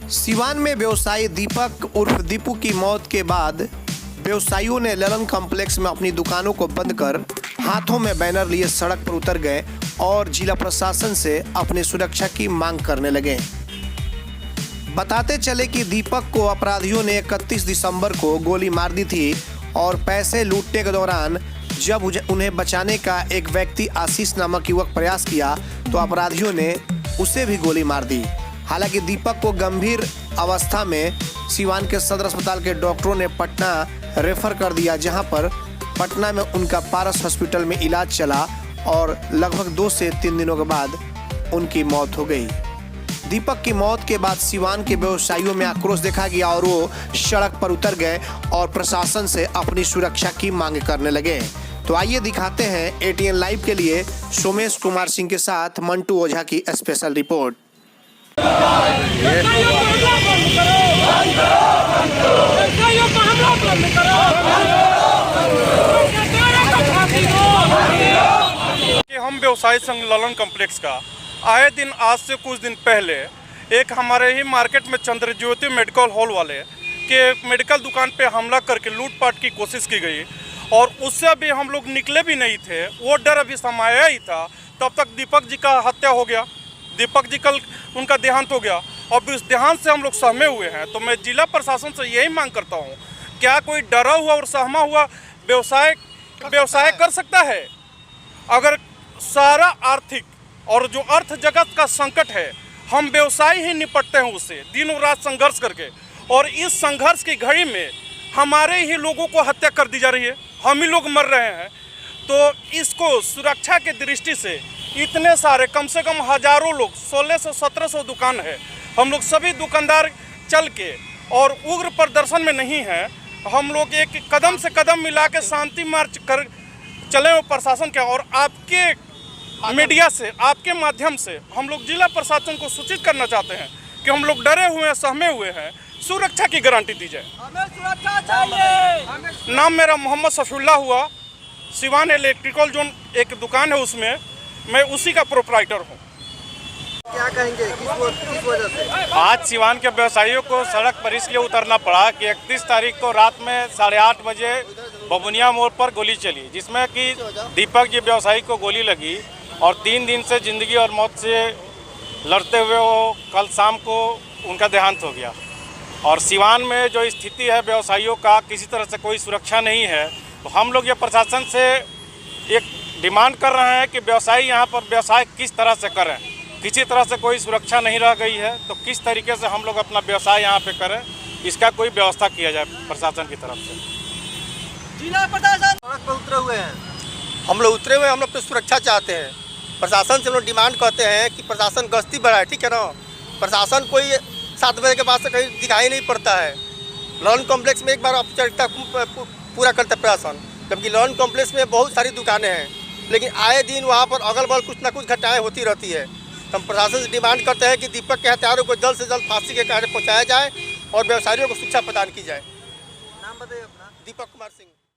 सिवान में व्यवसायी दीपक उर्फ दीपू की मौत के बाद व्यवसायियों ने ललन कॉम्प्लेक्स में अपनी दुकानों को बंद कर हाथों में बैनर लिए सड़क पर उतर गए और जिला प्रशासन से अपनी सुरक्षा की मांग करने लगे। बताते चले कि दीपक को अपराधियों ने 31 दिसंबर को गोली मार दी थी और पैसे लूटने के दौरान जब उन्हें बचाने का एक व्यक्ति आशीष नामक युवक प्रयास किया तो अपराधियों ने उसे भी गोली मार दी। हालांकि दीपक को गंभीर अवस्था में सिवान के सदर अस्पताल के डॉक्टरों ने पटना रेफर कर दिया, जहां पर पटना में उनका पारस हॉस्पिटल में इलाज चला और लगभग 2 से 3 दिनों के बाद उनकी मौत हो गई। दीपक की मौत के बाद सिवान के व्यवसायियों में आक्रोश देखा गया और वो सड़क पर उतर गए और प्रशासन से अपनी सुरक्षा की मांग करने लगे। तो आइए दिखाते हैं एटीएन लाइव के लिए सोमेश कुमार सिंह के साथ मंटू ओझा की स्पेशल रिपोर्ट। हम व्यवसायी संघ ललन कॉम्प्लेक्स का आए दिन आज से कुछ दिन पहले एक हमारे ही मार्केट में चंद्रज्योति मेडिकल हॉल वाले के मेडिकल दुकान पे हमला करके लूटपाट की कोशिश की गई और उससे अभी हम लोग निकले भी नहीं थे। वो डर अभी समाया ही था, तब तक दीपक जी का हत्या हो गया। दीपक जी कल उनका देहांत हो गया और इस देहांत से हम लोग सहमे हुए हैं। तो मैं जिला प्रशासन से यही मांग करता हूँ, क्या कोई डरा हुआ और सहमा हुआ व्यवसाय कर सकता है? अगर सारा आर्थिक और जो अर्थ जगत का संकट है, हम व्यवसाय ही निपटते हैं उससे दिनों रात संघर्ष करके, और इस संघर्ष की घड़ी में हमारे ही लोगों को हत्या कर दी जा रही है, हम ही लोग मर रहे हैं। तो इसको सुरक्षा के दृष्टि से इतने सारे कम से कम हजारों लोग 1600-1700 दुकान है, हम लोग सभी दुकानदार चल के और उग्र प्रदर्शन में नहीं हैं। हम लोग एक कदम से कदम मिला के शांति मार्च कर चले हुए प्रशासन के, और आपके मीडिया से, आपके माध्यम से हम लोग जिला प्रशासन को सूचित करना चाहते हैं कि हम लोग डरे हुए हैं, सहमे हुए हैं, सुरक्षा की गारंटी दी जाए। हमें सुरक्षा चाहिए। नाम मेरा मोहम्मद सफीउल्लाह हुआ, सिवान इलेक्ट्रिकल जोन एक दुकान है उसमें मैं उसी का प्रोप्राइटर हूँ। क्या कहेंगे किस वजह से आज सिवान के व्यवसायियों को सड़क पर इसलिए उतरना पड़ा कि 31 तारीख को रात में 8:30 बजे बबुनिया मोड़ पर गोली चली, जिसमें कि दीपक जी व्यवसायी को गोली लगी और 3 दिन से ज़िंदगी और मौत से लड़ते हुए वो कल शाम को उनका देहांत हो गया। और सिवान में जो स्थिति है व्यवसायियों का, किसी तरह से कोई सुरक्षा नहीं है। तो हम लोग ये प्रशासन से एक डिमांड कर रहे हैं कि व्यवसायी यहाँ पर व्यवसाय किस तरह से करें। किसी तरह से कोई सुरक्षा नहीं रह गई है, तो किस तरीके से हम लोग अपना व्यवसाय यहाँ पे करें, इसका कोई व्यवस्था किया जाए प्रशासन की तरफ से। जिला प्रशासन सड़क पर उतरे हुए हैं, हम लोग उतरे हुए, हम लोग तो सुरक्षा चाहते हैं। प्रशासन से हम लोग डिमांड करते हैं कि प्रशासन गश्ती बढ़ाए, ठीक है ना। प्रशासन कोई 7 बजे के बाद से कहीं दिखाई नहीं पड़ता है। लॉन कॉम्प्लेक्स में एक बार औपचारिकता पूरा करता है प्रशासन, जबकि लॉन कॉम्प्लेक्स में बहुत सारी दुकानें हैं, लेकिन आए दिन वहाँ पर अगल बगल कुछ ना कुछ घटनाएँ होती रहती है। तो हम प्रशासन से डिमांड करते हैं कि दीपक के हत्यारों को जल्द से जल्द फांसी के कार्य पहुँचाया जाए और व्यवसायियों को शिक्षा प्रदान की जाए। नाम बताइए अपना। दीपक कुमार सिंह।